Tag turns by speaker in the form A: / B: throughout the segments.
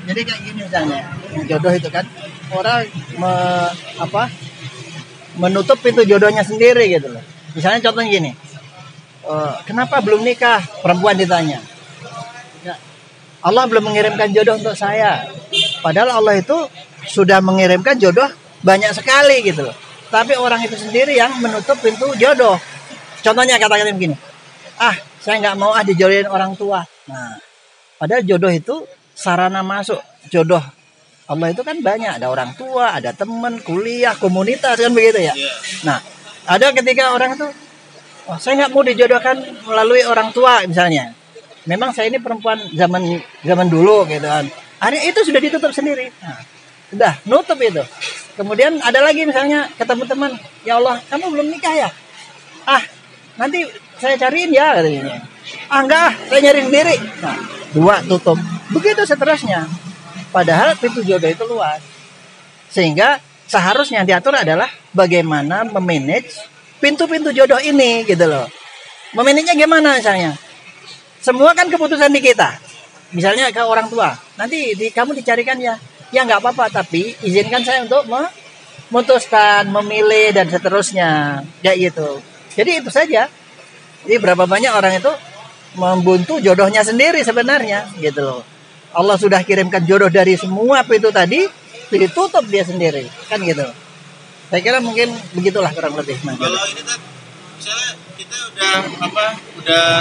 A: Jadi kayak gini misalnya, jodoh itu kan orang menutup pintu jodohnya sendiri gitu loh. Misalnya contohnya gini, kenapa belum nikah? Perempuan ditanya. Ya, Allah belum mengirimkan jodoh untuk saya. Padahal Allah itu sudah mengirimkan jodoh banyak sekali gitu loh. Tapi orang itu sendiri yang menutup pintu jodoh. Contohnya kata-kata begini, saya nggak mau dijodohin orang tua. Nah, padahal jodoh itu sarana masuk. Jodoh Allah itu kan banyak, ada orang tua, ada teman, kuliah, komunitas kan begitu ya. Nah, ada ketika orang itu, saya nggak mau dijodohkan melalui orang tua misalnya. Memang saya ini perempuan zaman dulu gitu kan. Hari itu sudah ditutup sendiri. Nah, sudah nutup itu. Kemudian ada lagi misalnya ketemu teman, ya Allah, kamu belum nikah ya? Nanti saya cariin ya katanya. Enggak, saya nyari sendiri. Nah, dua tutup. Begitu seterusnya. Padahal pintu jodoh itu luas. Sehingga seharusnya yang diatur adalah bagaimana memanage pintu-pintu jodoh ini gitu loh. Memanagenya gimana misalnya? Semua kan keputusan di kita. Misalnya ke orang tua. Nanti kamu dicarikan ya. Ya nggak apa-apa, tapi izinkan saya untuk memutuskan, memilih dan seterusnya. Kayak gitu. Jadi itu saja. Jadi berapa banyak orang itu membuntu jodohnya sendiri sebenarnya gitu loh. Allah sudah kirimkan jodoh dari semua pintu tadi, ditutup dia sendiri, kan gitu. Saya kira mungkin begitulah kurang lebih.
B: Kalau ini kan misalnya kita udah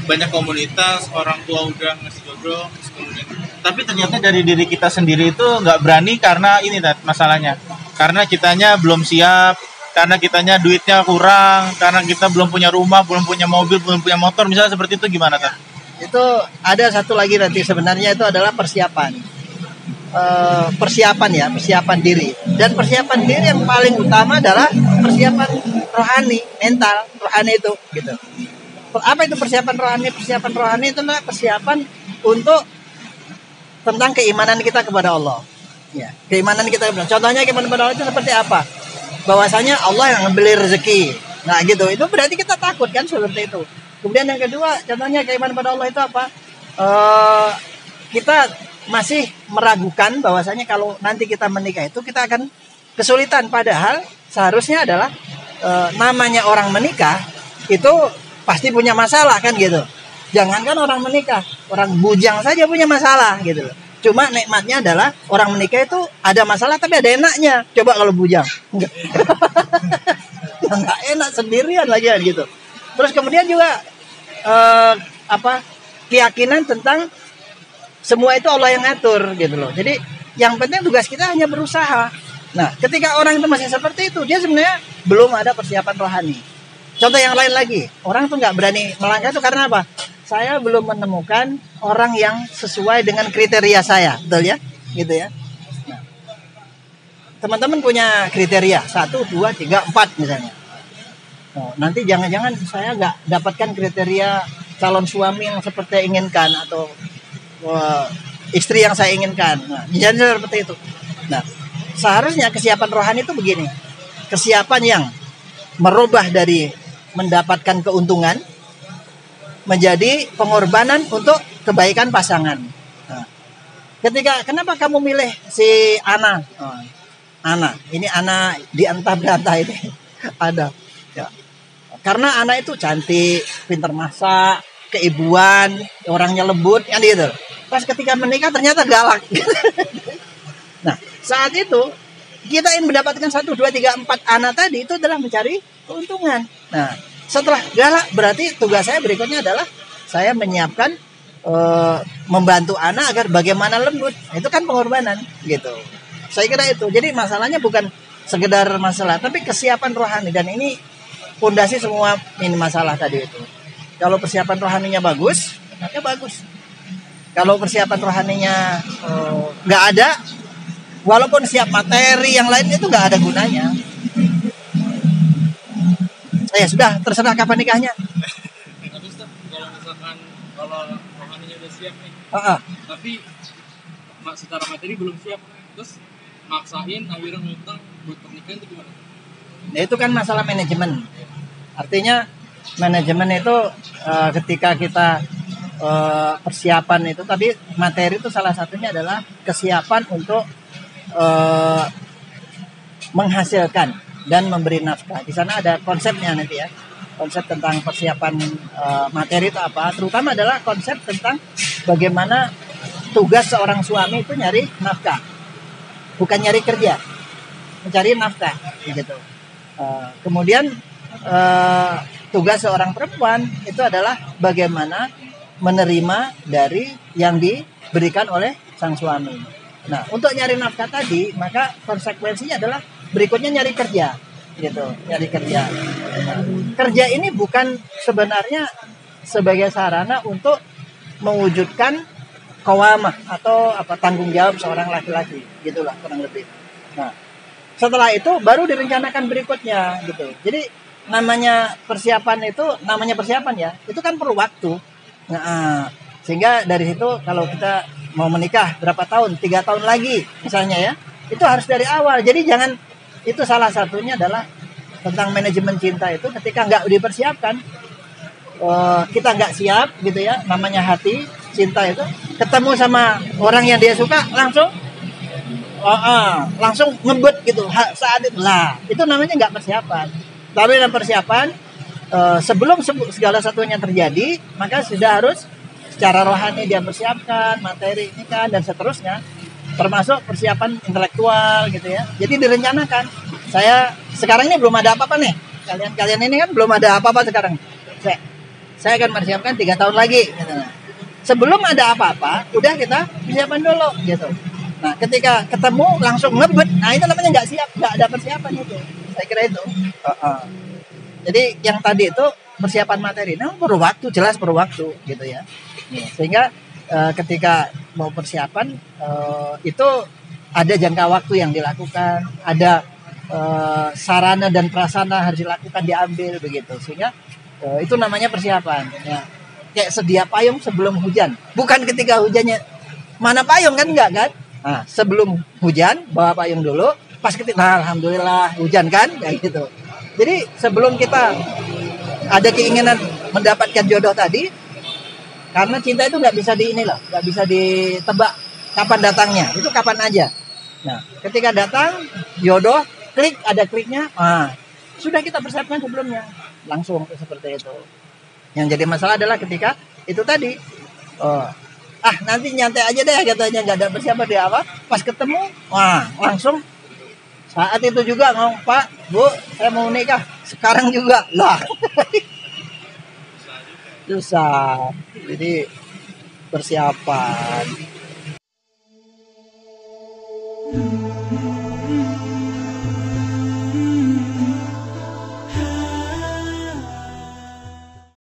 B: banyak komunitas, orang tua udah ngasih jodoh, tapi ternyata dari diri kita sendiri itu nggak berani karena ini masalahnya. Karena kitanya belum siap, karena kitanya duitnya kurang, karena kita belum punya rumah, belum punya mobil, belum punya motor, misalnya seperti itu gimana kan?
A: Itu ada satu lagi nanti sebenarnya itu adalah persiapan persiapan diri. Dan persiapan diri yang paling utama adalah persiapan rohani, mental rohani itu gitu. Apa itu persiapan rohani? Persiapan rohani itu adalah persiapan untuk tentang keimanan kita kepada Allah. Ya, keimanan kita kepada Allah. Contohnya keimanan kepada Allah itu seperti apa? Bahwasanya Allah yang memberi rezeki. Nah gitu, itu berarti kita takut kan seperti itu. Kemudian yang kedua, contohnya keimanan pada Allah itu apa? Kita masih meragukan bahwasanya kalau nanti kita menikah itu kita akan kesulitan. Padahal seharusnya adalah namanya orang menikah itu pasti punya masalah kan gitu. Jangankan orang menikah, orang bujang saja punya masalah gitu loh. Cuma nikmatnya adalah orang menikah itu ada masalah tapi ada enaknya. Coba kalau bujang, nggak enak sendirian lagi gitu. Terus kemudian juga keyakinan tentang semua itu Allah yang ngatur gitu loh. Jadi yang penting tugas kita hanya berusaha. Nah, ketika orang itu masih seperti itu, dia sebenarnya belum ada persiapan rohani. Contoh yang lain lagi, orang tuh nggak berani melangkah itu karena apa? Saya belum menemukan orang yang sesuai dengan kriteria saya, betul ya? Gitu ya. Nah, teman-teman punya kriteria 1, 2, 3, 4 misalnya. Nanti jangan-jangan saya nggak dapatkan kriteria calon suami yang seperti yang inginkan atau istri yang saya inginkan. Nah, jangan seperti itu. Nah, seharusnya kesiapan rohani itu begini. Kesiapan yang merubah dari mendapatkan keuntungan menjadi pengorbanan untuk kebaikan pasangan. Nah, kenapa kamu milih si Ana? Ana, ini Ana di antah berantah ini ada. Ya. Karena Ana itu cantik, pintar masak, keibuan, orangnya lembut, kan gitu. Pas ketika menikah ternyata galak. Nah, saat itu kita ingin mendapatkan 1, 2, 3, 4 Ana tadi itu adalah mencari keuntungan. Nah, setelah galak berarti tugas saya berikutnya adalah saya menyiapkan membantu Ana agar bagaimana lembut. Itu kan pengorbanan gitu. Saya kira itu. Jadi masalahnya bukan sekedar masalah, tapi kesiapan rohani, dan ini fondasi semua ini masalah tadi itu. Kalau persiapan rohaninya bagus, maka bagus. Kalau persiapan rohaninya nggak ada, walaupun siap materi yang lain itu nggak ada gunanya. Ya sudah, terserah kapan nikahnya.
C: Tapi Ustaz, kalau misalkan rohaninya udah siap nih, tapi secara materi belum siap, terus maksain akhirnya ngutang buat pernikahan itu gimana?
A: Nah, itu kan masalah manajemen. Artinya manajemen itu ketika kita persiapan itu, tapi materi itu salah satunya adalah kesiapan untuk eh, menghasilkan dan memberi nafkah. Di sana ada konsepnya nanti ya. Konsep tentang persiapan materi itu apa? Terutama adalah konsep tentang bagaimana tugas seorang suami itu nyari nafkah, bukan nyari kerja, mencari nafkah, gitu. Kemudian tugas seorang perempuan itu adalah bagaimana menerima dari yang diberikan oleh sang suami. Nah, untuk nyari nafkah tadi, maka konsekuensinya adalah berikutnya nyari kerja, gitu, nyari kerja. Nah, kerja ini bukan sebenarnya sebagai sarana untuk mewujudkan qawamah atau tanggung jawab seorang laki-laki, gitulah kurang lebih. Nah, setelah itu baru direncanakan berikutnya, gitu. Jadi namanya persiapan ya, itu kan perlu waktu. Nah, sehingga dari situ kalau kita mau menikah berapa tahun, 3 tahun lagi misalnya ya, itu harus dari awal. Jadi jangan, itu salah satunya adalah tentang manajemen cinta itu, ketika nggak dipersiapkan, kita nggak siap gitu ya, namanya hati cinta itu, ketemu sama orang yang dia suka langsung ngebut gitu saat itu lah, itu namanya nggak persiapan. Tapi dalam persiapan, sebelum segala satunya terjadi, maka sudah harus secara rohani dia persiapkan materi ini kan, dan seterusnya, termasuk persiapan intelektual gitu ya. Jadi direncanakan. Saya sekarang ini belum ada apa-apa nih, kalian ini kan belum ada apa-apa sekarang. Saya akan persiapkan 3 tahun lagi gitu. Sebelum ada apa-apa, udah kita persiapan dulu gitu. Nah, ketika ketemu langsung ngebut, nah itu namanya nggak siap, nggak ada persiapan itu. Saya kira itu. Jadi yang tadi itu persiapan materi, nah perlu waktu, jelas perlu waktu gitu ya. Sehingga ketika mau persiapan, itu ada jangka waktu yang dilakukan, ada sarana dan prasarana harus dilakukan, diambil begitu. Sehingga itu namanya persiapan ya. Kayak sedia payung sebelum hujan, bukan ketika hujannya mana payung kan, enggak kan. Nah, sebelum hujan bawa payung dulu, pas ketika nah alhamdulillah hujan kan, kayak gitu. Jadi sebelum kita ada keinginan mendapatkan jodoh tadi, karena cinta itu nggak bisa nggak bisa ditebak kapan datangnya, itu kapan aja. Nah, ketika datang jodoh, ada kliknya, sudah kita persiapkan sebelumnya, langsung seperti itu. Yang jadi masalah adalah ketika itu tadi, nanti nyantai aja deh katanya, nggak ada persiapan di apa, pas ketemu, langsung saat itu juga ngomong, Pak, Bu, saya mau nikah sekarang juga lah. Susah. Jadi persiapan.